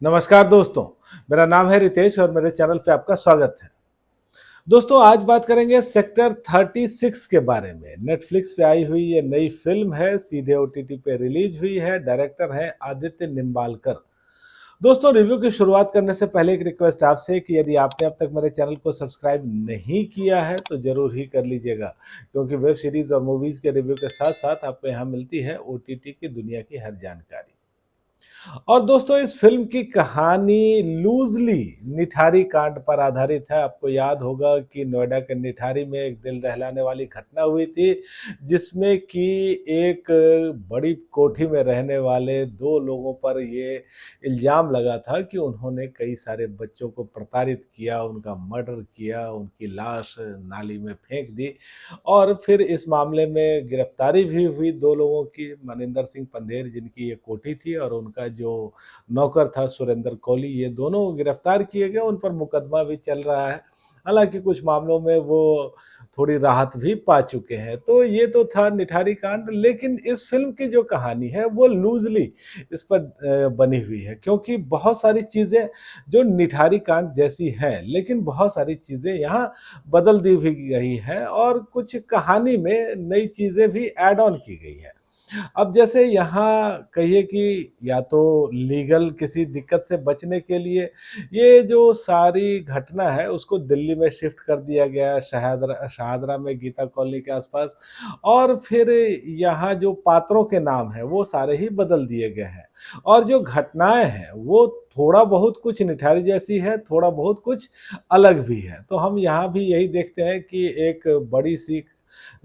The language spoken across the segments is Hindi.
नमस्कार दोस्तों, मेरा नाम है रितेश और मेरे चैनल पे आपका स्वागत है। दोस्तों आज बात करेंगे सेक्टर 36 के बारे में। नेटफ्लिक्स पे आई हुई ये नई फ़िल्म है, सीधे ओटीटी पे रिलीज़ हुई है, डायरेक्टर हैं आदित्य निम्बालकर। दोस्तों रिव्यू की शुरुआत करने से पहले एक रिक्वेस्ट आपसे कि यदि आपने अब तक मेरे चैनल को सब्सक्राइब नहीं किया है तो ज़रूर ही कर लीजिएगा, क्योंकि वेब सीरीज़ और मूवीज़ के रिव्यू के साथ-साथ आपको यहाँ मिलती है ओटीटी की दुनिया की हर जानकारी। और दोस्तों इस फ़िल्म की कहानी लूज़ली निठारी कांड पर आधारित है। आपको याद होगा कि नोएडा के निठारी में एक दिल दहलाने वाली घटना हुई थी, जिसमें कि एक बड़ी कोठी में रहने वाले 2 लोगों पर ये इल्ज़ाम लगा था कि उन्होंने कई सारे बच्चों को प्रताड़ित किया, उनका मर्डर किया, उनकी लाश नाली में फेंक दी और फिर इस मामले में गिरफ्तारी भी हुई 2 लोगों की, मनिंदर सिंह पंधेर जिनकी ये कोठी थी और उनका जो नौकर था सुरेंद्र कोहली, ये दोनों गिरफ्तार किए गए, उन पर मुकदमा भी चल रहा है। हालाँकि कुछ मामलों में वो थोड़ी राहत भी पा चुके हैं। तो ये तो था निठारी कांड, लेकिन इस फ़िल्म की जो कहानी है वो लूज़ली इस पर बनी हुई है, क्योंकि बहुत सारी चीज़ें जो निठारी कांड जैसी हैं, लेकिन बहुत सारी चीज़ें यहाँ बदल दी भी गई हैं और कुछ कहानी में नई चीज़ें भी ऐड ऑन की गई हैं। अब जैसे यहाँ कहिए कि या तो लीगल किसी दिक्कत से बचने के लिए ये जो सारी घटना है उसको दिल्ली में शिफ्ट कर दिया गया है, शहादरा में गीता कॉलोनी के आसपास और फिर यहाँ जो पात्रों के नाम हैं वो सारे ही बदल दिए गए हैं और जो घटनाएँ हैं वो थोड़ा बहुत कुछ निठारी जैसी है, थोड़ा बहुत कुछ अलग भी है। तो हम यहाँ भी यही देखते हैं कि एक बड़ी-सी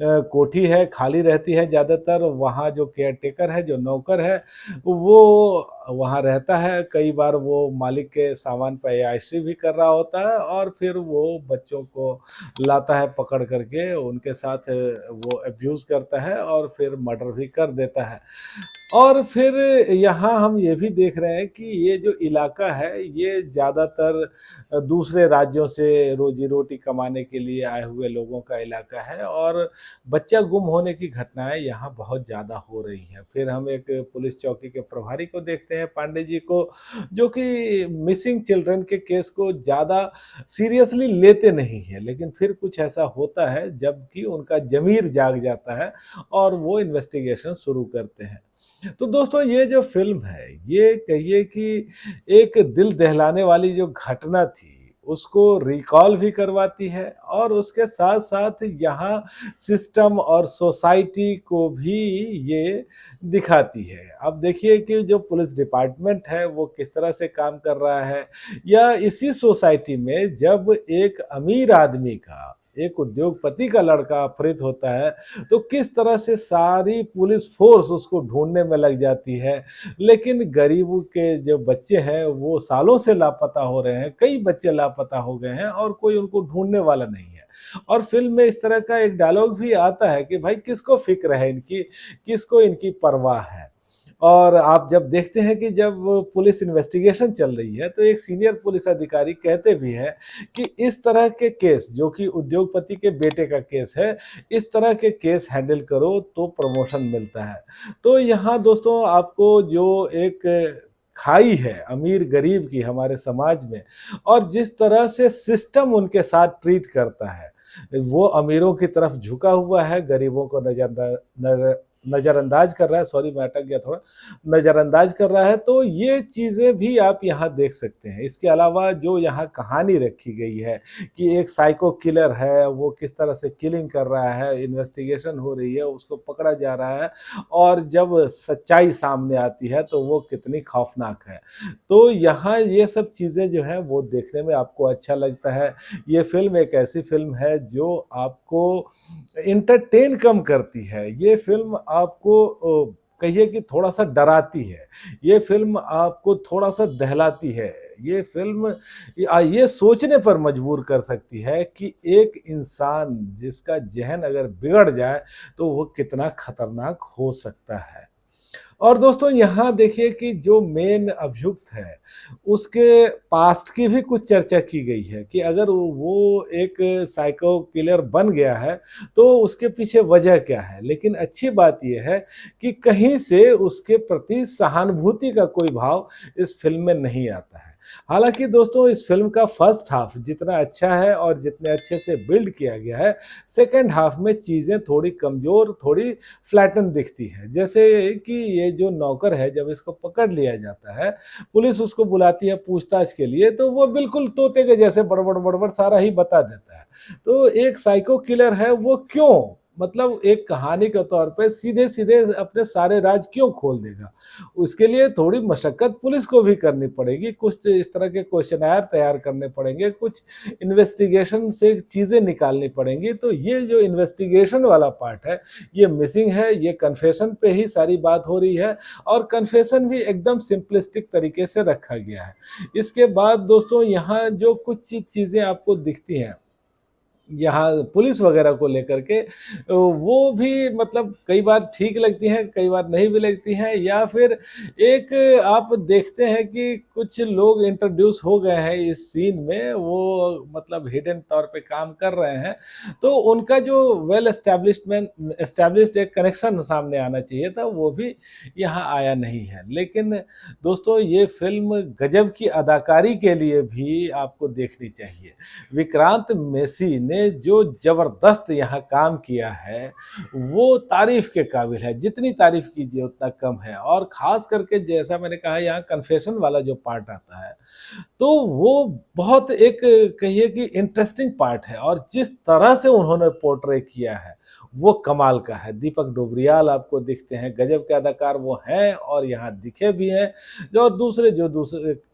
कोठी है, खाली रहती है ज़्यादातर, वहाँ जो केयरटेकर है, जो नौकर है, वो वहाँ रहता है। कई बार वो मालिक के सामान पे अय्याशी भी कर रहा होता है और फिर वो बच्चों को लाता है पकड़ कर के, उनके साथ वो अब्यूज़ करता है और फिर मर्डर भी कर देता है। और फिर यहाँ हम ये भी देख रहे हैं कि ये जो इलाका है, ये ज़्यादातर दूसरे राज्यों से रोज़ी-रोटी कमाने के लिए आए हुए लोगों का इलाका है और बच्चा गुम होने की घटनाएँ यहाँ बहुत ज़्यादा हो रही हैं। फिर हम एक पुलिस चौकी के प्रभारी को देखते हैं, पांडे जी को, जो कि मिसिंग चिल्ड्रन के केस को ज़्यादा सीरियसली लेते नहीं हैं, लेकिन फिर कुछ ऐसा होता है जबकि उनका ज़मीर जाग जाता है और वो इन्वेस्टिगेशन शुरू करते हैं। तो दोस्तों ये जो फ़िल्म है, ये कहिए कि एक दिल दहलाने वाली जो घटना थी, उसको रिकॉल भी करवाती है और उसके साथ-साथ यहाँ सिस्टम और सोसाइटी को भी ये दिखाती है। अब देखिए कि जो पुलिस डिपार्टमेंट है, वो किस तरह से काम कर रहा है या इसी सोसाइटी में जब एक अमीर आदमी का, एक उद्योगपति का लड़का अपहृत होता है, तो किस तरह से सारी पुलिस फ़ोर्स उसको ढूँढने में लग जाती है। लेकिन गरीबों के जो बच्चे हैं वो सालों से लापता हो रहे हैं, कई बच्चे लापता हो गए हैं और कोई उनको ढूँढने वाला नहीं है। और फ़िल्म में इस तरह का एक डायलॉग भी आता है कि भाई किसको फ़िक्र है इनकी, किसको इनकी परवाह है। और आप जब देखते हैं कि जब पुलिस इन्वेस्टिगेशन चल रही है, तो एक सीनियर पुलिस अधिकारी कहते भी हैं कि इस तरह के केस जो कि उद्योगपति के बेटे का केस है, इस तरह के केस हैंडल करो तो प्रमोशन मिलता है। तो यहाँ दोस्तों आपको जो एक खाई है अमीर-गरीब की हमारे समाज में और जिस तरह से सिस्टम उनके साथ ट्रीट करता है, वो अमीरों की तरफ झुका हुआ है, गरीबों को नज़रअंदाज कर रहा है, सॉरी मैं अटक गया थोड़ा, नज़रअंदाज कर रहा है, तो ये चीज़ें भी आप यहाँ देख सकते हैं। इसके अलावा जो यहाँ कहानी रखी गई है कि एक साइको किलर है, वो किस तरह से किलिंग कर रहा है, इन्वेस्टिगेशन हो रही है, उसको पकड़ा जा रहा है और जब सच्चाई सामने आती है, तो वो कितनी खौफ़नाक है। तो यहाँ ये सब चीज़ें जो हैं, वो देखने में आपको अच्छा लगता है। ये फ़िल्म एक ऐसी फ़िल्म है जो आपको एंटरटेन कम करती है। ये फ़िल्म आपको कहिए कि थोड़ा-सा डराती है। ये फ़िल्म आपको थोड़ा-सा दहलाती है। ये फ़िल्म ये सोचने पर मजबूर कर सकती है कि एक इंसान जिसका ज़हन अगर बिगड़ जाए, तो वो कितना खतरनाक हो सकता है। और दोस्तों यहाँ देखिए कि जो मेन अभियुक्त है, उसके पास्ट की भी कुछ चर्चा की गई है कि अगर वो एक साइको किलर बन गया है, तो उसके पीछे वजह क्या है। लेकिन अच्छी बात ये है कि कहीं से उसके प्रति सहानुभूति का कोई भाव इस फ़िल्म में नहीं आता है। हालाँकि दोस्तों इस फ़िल्म का फर्स्ट हाफ़ जितना अच्छा है और जितने अच्छे से बिल्ड किया गया है, सेकंड हाफ़ में चीज़ें थोड़ी कमज़ोर, थोड़ी फ्लैटन दिखती है। जैसे कि ये जो नौकर है, जब इसको पकड़ लिया जाता है, पुलिस उसको बुलाती है पूछताछ के लिए, तो वो बिल्कुल तोते के जैसे बड़बड़-बड़बड़ सारा ही बता देता है। तो एक साइको किलर है, वो क्यों? मतलब एक कहानी के तौर पे सीधे-सीधे अपने सारे राज क्यों खोल देगा? उसके लिए थोड़ी मशक्कत पुलिस को भी करनी पड़ेगी, कुछ इस तरह के क्वेश्चनेयर तैयार करने पड़ेंगे, कुछ इन्वेस्टिगेशन से चीज़ें निकालनी पड़ेंगी। तो ये जो इन्वेस्टिगेशन वाला पार्ट है, ये मिसिंग है, ये कन्फेशन पे ही सारी बात हो रही है और कन्फेशन भी एकदम सिंपलिस्टिक तरीके से रखा गया है। इसके बाद दोस्तों यहाँ जो कुछ चीज़ें आपको दिखती हैं, यहाँ पुलिस वगैरह को लेकर के वो भी मतलब कई बार ठीक लगती हैं, कई बार नहीं भी लगती हैं, या फिर एक आप देखते हैं कि कुछ लोग इंट्रोड्यूस हो गए हैं इस सीन में, वो मतलब हिडन तौर पे काम कर रहे हैं, तो उनका जो वेल एस्टैब्लिश्ड एक कनेक्शन सामने आना चाहिए था, वो भी यहाँ आया नहीं है। लेकिन दोस्तों ये फ़िल्म गज़ब की अदाकारी के लिए भी आपको देखनी चाहिए। विक्रांत मेसी ने जो ज़बरदस्त यहाँ काम किया है, वो तारीफ़ के काबिल है। जितनी तारीफ़ कीजिए उतना कम है और ख़ास करके जैसा मैंने कहा यहाँ कन्फेशन वाला जो पार्ट आता है, तो वो बहुत एक कहिए कि इंटरेस्टिंग पार्ट है और जिस तरह से उन्होंने पोर्ट्रे किया है, वो कमाल का है। दीपक डोबरियाल आपको दिखते हैं, गज़ब के अदाकार वो हैं और यहाँ दिखे भी हैं। और दूसरे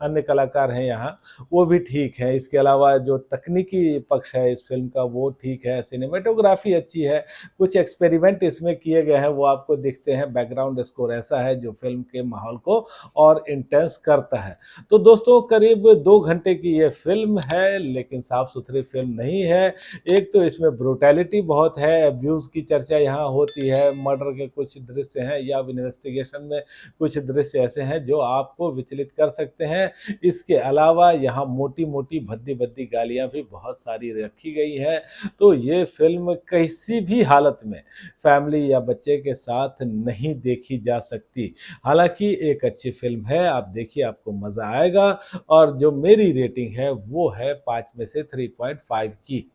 अन्य कलाकार हैं यहाँ, वो भी ठीक है। इसके अलावा जो तकनीकी पक्ष है इस फ़िल्म का वो ठीक है, सिनेमैटोग्राफ़ी अच्छी है, कुछ एक्सपेरिमेंट इसमें किए गए हैं वो आपको दिखते हैं, बैकग्राउंड स्कोर ऐसा है जो फ़िल्म के माहौल को और इंटेंस करता है। तो दोस्तों करीब 2 घंटे की ये फ़िल्म है, लेकिन साफ-सुथरी फ़िल्म नहीं है। एक तो इसमें ब्रुटैलिटी बहुत है, अब्यूज़ की चर्चा यहाँ होती है, मर्डर के कुछ दृश्य हैं या इन्वेस्टिगेशन में कुछ दृश्य ऐसे हैं जो आपको विचलित कर सकते हैं। इसके अलावा यहाँ मोटी-मोटी, भद्दी-भद्दी गालियाँ भी बहुत सारी रखी गई हैं। तो ये फ़िल्म किसी भी हालत में फैमिली या बच्चे के साथ नहीं देखी जा सकती। हालाँकि एक अच्छी फ़िल्म है, आप देखिए आपको मज़ा आएगा और जो मेरी रेटिंग है वो है 5 में से 3.5 की।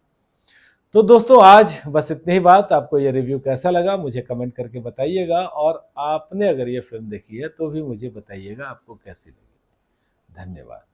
तो दोस्तों आज बस इतनी ही बात। आपको ये रिव्यू कैसा लगा मुझे कमेंट करके बताइएगा और आपने अगर ये फ़िल्म देखी है तो भी मुझे बताइएगा आपको कैसी लगी। धन्यवाद।